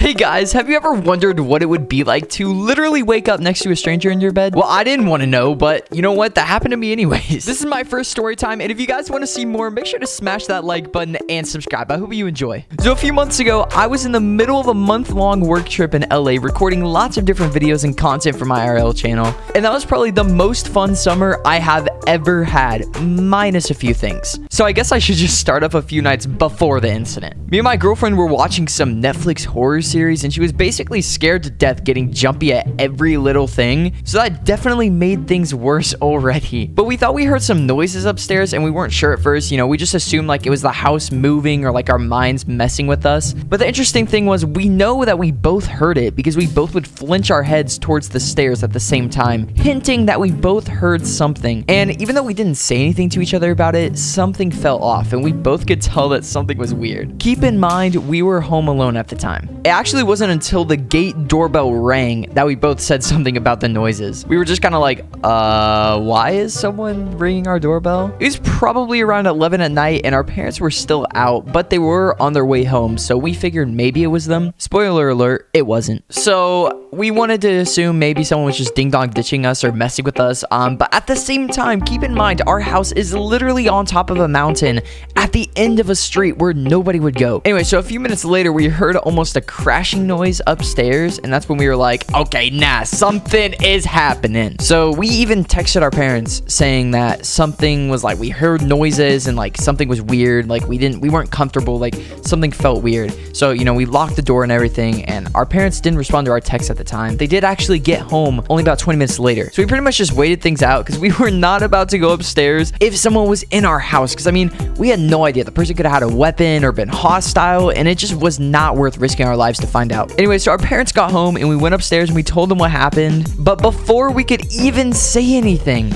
Hey guys, have you ever wondered what it would be like to literally wake up next to a stranger in your bed? Well, I didn't want to know, but you know what? That happened to me anyways. This is my first story time, and if you guys want to see more, make sure to smash that like button and subscribe. I hope you enjoy. So a few months ago, I was in the middle of a month-long work trip in LA, recording lots of different videos and content for my IRL channel, and that was probably the most fun summer I have ever had, minus a few things. So I guess I should just start up a few nights before the incident. Me and my girlfriend were watching some Netflix horror series, and she was basically scared to death, getting jumpy at every little thing, so that definitely made things worse already. But we thought we heard some noises upstairs, and we weren't sure at first. You know, we just assumed like it was the house moving or like our minds messing with us. But the interesting thing was, we know that we both heard it because we both would flinch our heads towards the stairs at the same time, hinting that we both heard something. And even though we didn't say anything to each other about it, something fell off, and we both could tell that something was weird. Keep in mind, we were home alone at the time. It actually wasn't until the gate doorbell rang that we both said something about the noises. We were just kind of like, why is someone ringing our doorbell? It was probably around 11 at night, and our parents were still out, but they were on their way home, so we figured maybe it was them. Spoiler alert, it wasn't. So we wanted to assume maybe someone was just ding-dong ditching us or messing with us, but at the same time, keep in mind, our house is literally on top of a mountain at the end of a street where nobody would go. Anyway, so a few minutes later, we heard almost a crashing noise upstairs, and that's when we were like, okay, nah, something is happening. So we even texted our parents saying that something was like, we heard noises and like something was weird, like we weren't comfortable, like something felt weird. So, you know, we locked the door and everything, and our parents didn't respond to our text at the time. They did actually get home only about 20 minutes later. So we pretty much just waited things out because we were not about to go upstairs if someone was in our house, because I mean, we had no idea. The person could have had a weapon or been hostile, and it just was not worth risking our lives to find out. Anyway, so our parents got home and we went upstairs and we told them what happened, but before we could even say anything,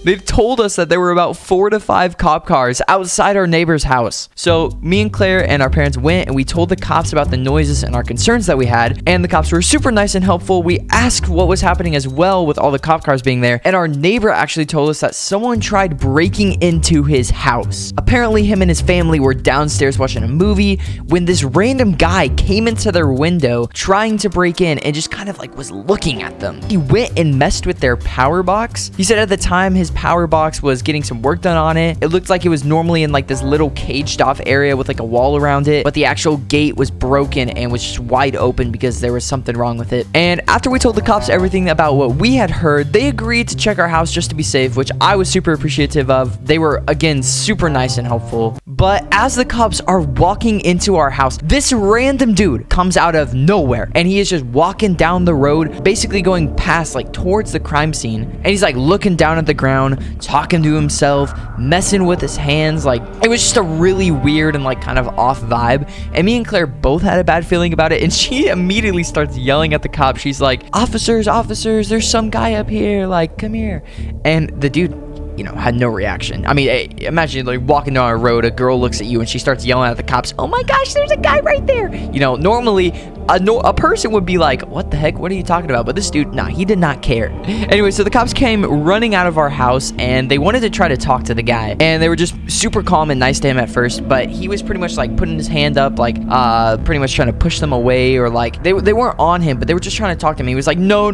they told us that there were about 4 to 5 cop cars outside our neighbor's house. So me and Claire and our parents went and we told the cops about the noises and our concerns that we had, and the cops were super nice and helpful. We asked what was happening as well with all the cop cars being there, and our neighbor actually told us that someone tried breaking into his house. Apparently him and his family were downstairs watching a movie when this random guy came into their window trying to break in and just kind of like was looking at them. He went and messed with their power box. He said at the time his power box was getting some work done on it. It looked like it was normally in like this little caged off area with like a wall around it, but the actual gate was broken and was just wide open because there was something wrong with it. And after we told the cops everything about what we had heard, they agreed to check our house just to be safe, which I was super appreciative of. They were, again, super nice and helpful. But as the cops are walking into our house, this random dude comes out of nowhere, and he is just walking down the road, basically going past like towards the crime scene, and he's like looking down at the ground, talking to himself, messing with his hands. Like, it was just a really weird and like kind of off vibe, and me and Claire both had a bad feeling about it, and she immediately starts yelling at the cops. She's like, officers, there's some guy up here, like, come here. And the dude, you know, had no reaction. I mean, imagine like walking down a road, a girl looks at you and she starts yelling at the cops, oh my gosh, there's a guy right there. You know, normally a person would be like, what the heck, what are you talking about? But this dude, nah, he did not care. Anyway, so the cops came running out of our house, and they wanted to try to talk to the guy, and they were just super calm and nice to him at first, but he was pretty much like putting his hand up, like pretty much trying to push them away, or like they weren't on him, but they were just trying to talk to him. He was like, no,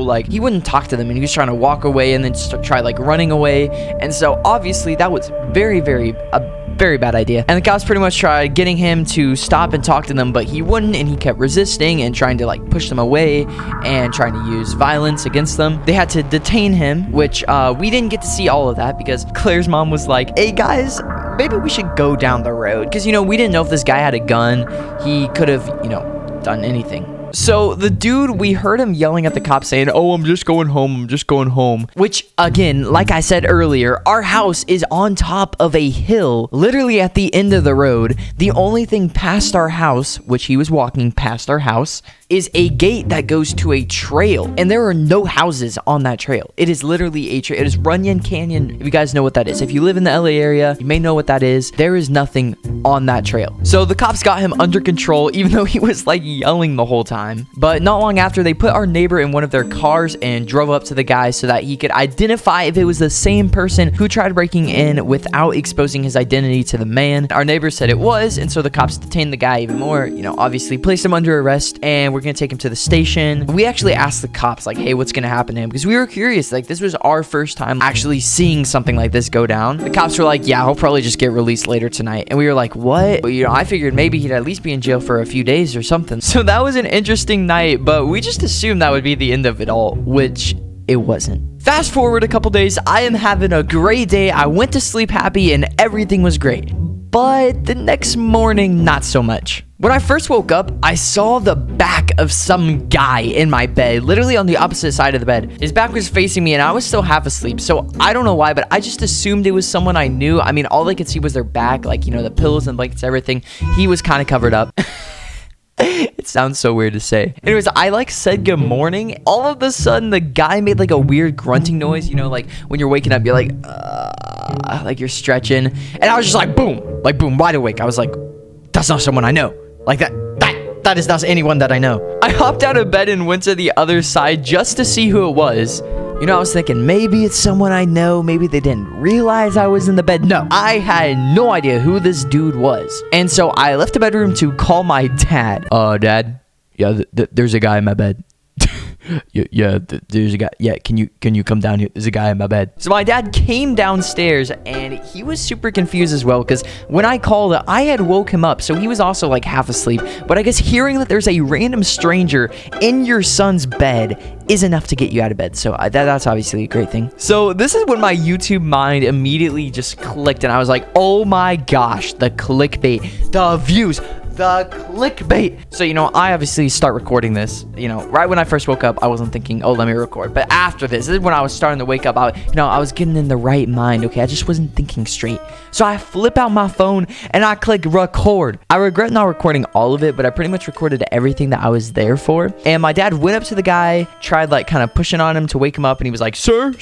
like he wouldn't talk to them, and he was trying to walk away and then just try like running away. And so obviously that was very bad idea, and the cops pretty much tried getting him to stop and talk to them, but he wouldn't, and he kept resisting and trying to like push them away and trying to use violence against them. They had to detain him, which we didn't get to see all of that because Claire's mom was like, hey guys, maybe we should go down the road, because, you know, we didn't know if this guy had a gun. He could have, you know, done anything. So the dude, we heard him yelling at the cops saying, oh, I'm just going home, which, again, like I said earlier, our house is on top of a hill, literally at the end of the road. The only thing past our house, which he was walking past our house, is a gate that goes to a trail, and there are no houses on that trail. It is literally a trail. It is Runyon Canyon, if you guys know what that is. If you live in the LA area, you may know what that is. There is nothing on that trail. So the cops got him under control, even though he was like yelling the whole time. time. But not long after, they put our neighbor in one of their cars and drove up to the guy so that he could identify if it was the same person who tried breaking in without exposing his identity to the man. Our neighbor said it was, and so the cops detained the guy even more, obviously placed him under arrest, and we're gonna take him to the station. We actually asked the cops, like, hey, what's gonna happen to him? Because we were curious, like, this was our first time actually seeing something like this go down. The cops were like, yeah, he'll probably just get released later tonight. And we were like, what? Well, I figured maybe he'd at least be in jail for a few days or something. So that was an interesting night, but we just assumed that would be the end of it all, which it wasn't. Fast forward a couple days, I am having a great day. I went to sleep happy and everything was great. But the next morning, not so much. When I first woke up, I saw the back of some guy in my bed, literally on the opposite side of the bed. His back was facing me and I was still half asleep. So I don't know why, but I just assumed it was someone I knew. I mean, all I could see was their back, like, the pillows and blankets, everything. He was kind of covered up. It sounds so weird to say. Anyways, I said good morning. All of a sudden, the guy made like a weird grunting noise. Like when you're waking up, you're like you're stretching. And I was just like, boom, wide awake. I was like, that's not someone I know. Like that is not anyone that I know. I hopped out of bed and went to the other side just to see who it was. I was thinking maybe it's someone I know. Maybe they didn't realize I was in the bed. No, I had no idea who this dude was. And so I left the bedroom to call my dad. Dad? Yeah, there's a guy in my bed. There's a guy. Yeah, can you come down here? There's a guy in my bed. So my dad came downstairs and he was super confused as well because when I called, I had woke him up. So he was also like half asleep. But I guess hearing that there's a random stranger in your son's bed is enough to get you out of bed. So that's obviously a great thing. So this is when my YouTube mind immediately just clicked and I was like, oh my gosh, the clickbait, the views, the clickbait. So, I obviously start recording this, right when I first woke up, I wasn't thinking, oh, let me record. But after this is when I was starting to wake up. I was getting in the right mind. Okay. I just wasn't thinking straight. So I flip out my phone and I click record. I regret not recording all of it, but I pretty much recorded everything that I was there for. And my dad went up to the guy, tried kind of pushing on him to wake him up. And he was like, sir.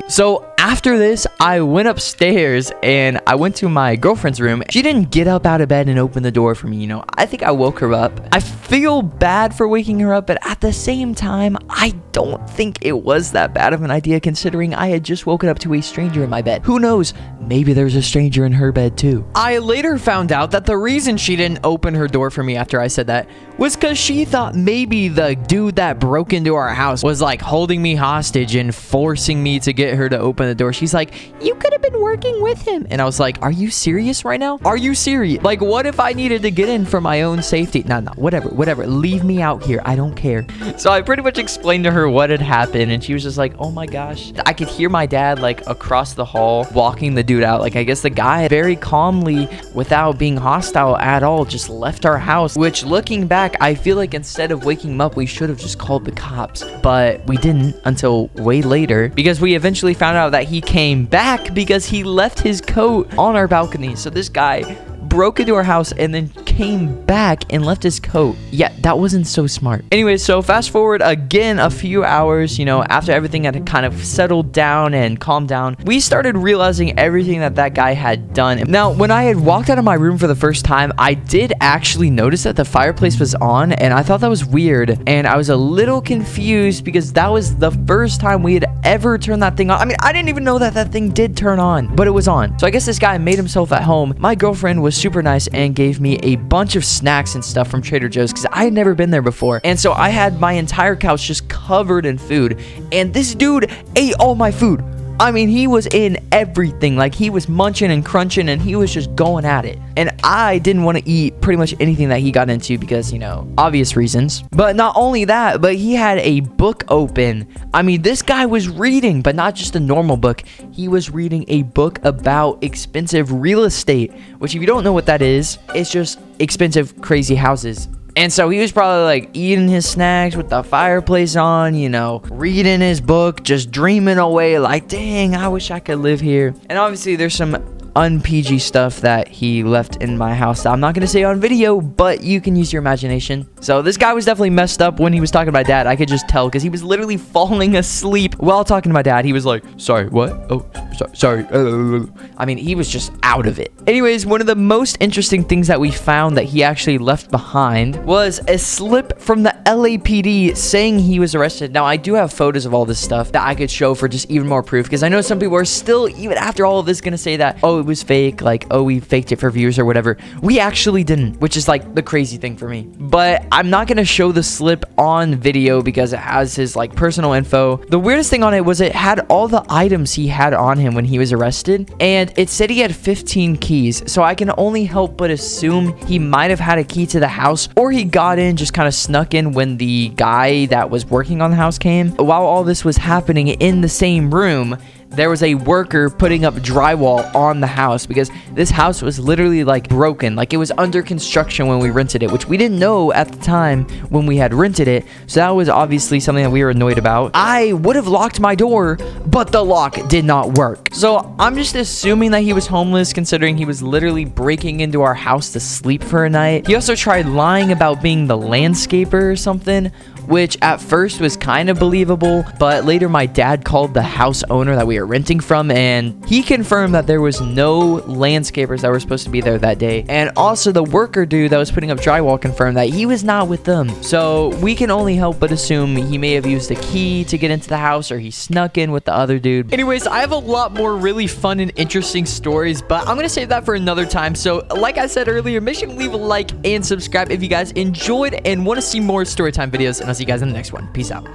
So after this, I went upstairs and I went to my girlfriend's room. She didn't get up out of bed and open the door for me. I think I woke her up. I feel bad for waking her up, but at the same time, I don't think it was that bad of an idea considering I had just woken up to a stranger in my bed. Who knows? Maybe there's a stranger in her bed too. I later found out that the reason she didn't open her door for me after I said that was because she thought maybe the dude that broke into our house was holding me hostage and forcing me to get her to open the door. She's like, you could have been working with him. And I was like, are you serious right now? Are you serious? What if I needed to get in for my own safety? No, whatever. Leave me out here. I don't care. So I pretty much explained to her what had happened and she was just like, oh my gosh. I could hear my dad across the hall walking the dude out. I guess the guy very calmly, without being hostile at all, just left our house, which looking back, I feel like instead of waking him up, we should have just called the cops, but we didn't until way later because we eventually found out that he came back because he left his coat on our balcony. So this guy broke into our house and then came back and left his coat. Yeah, that wasn't so smart. Anyway, so fast forward again a few hours, after everything had kind of settled down and calmed down, we started realizing everything that guy had done. Now, when I had walked out of my room for the first time, I did actually notice that the fireplace was on and I thought that was weird. And I was a little confused because that was the first time we had ever turned that thing on. I mean, I didn't even know that thing did turn on, but it was on. So I guess this guy made himself at home. My girlfriend was super nice and gave me a bunch of snacks and stuff from Trader Joe's because I had never been there before. And so I had my entire couch just covered in food. And this dude ate all my food. I mean, he was in everything. He was munching and crunching and he was just going at it. And I didn't want to eat pretty much anything that he got into because, obvious reasons. But not only that, but he had a book open. I mean, this guy was reading, but not just a normal book. He was reading a book about expensive real estate, which if you don't know what that is, it's just expensive, crazy houses. And so he was probably eating his snacks with the fireplace on, reading his book, just dreaming away dang, I wish I could live here. And obviously there's some un-PG stuff that he left in my house that I'm not going to say on video, but you can use your imagination. So this guy was definitely messed up when he was talking to my dad. I could just tell because he was literally falling asleep while talking to my dad. He was like, sorry, what? Oh, sorry. I mean, he was just out of it. Anyways, one of the most interesting things that we found that he actually left behind was a slip from the LAPD saying he was arrested. Now, I do have photos of all this stuff that I could show for just even more proof, because I know some people are still, even after all of this, gonna say that, oh, it was fake, like, oh, we faked it for views or whatever. We actually didn't, which is like the crazy thing for me. But I'm not gonna show the slip on video because it has his like personal info. The weirdest thing on it was it had all the items he had on him when he was arrested, and it said he had 15 keys. So I can only help but assume he might have had a key to the house, or he got in, just kind of snuck in when the guy that was working on the house came. While all this was happening in the same room, there was a worker putting up drywall on the house, because this house was literally like broken, like it was under construction when we rented it, which we didn't know at the time when we had rented it. So that was obviously something that we were annoyed about. I would have locked my door, but the lock did not work. So I'm just assuming that he was homeless, considering he was literally breaking into our house to sleep for a night. He also tried lying about being the landscaper or something, which at first was kind of believable, but later my dad called the house owner that we were renting from, and he confirmed that there was no landscapers that were supposed to be there that day. And also the worker dude that was putting up drywall confirmed that he was not with them. So we can only help but assume he may have used a key to get into the house, or he snuck in with the other dude. Anyways, I have a lot more really fun and interesting stories, but I'm gonna save that for another time. So like I said earlier, make sure to leave a like and subscribe if you guys enjoyed and want to see more storytime videos, and I'll see you guys in the next one. Peace out.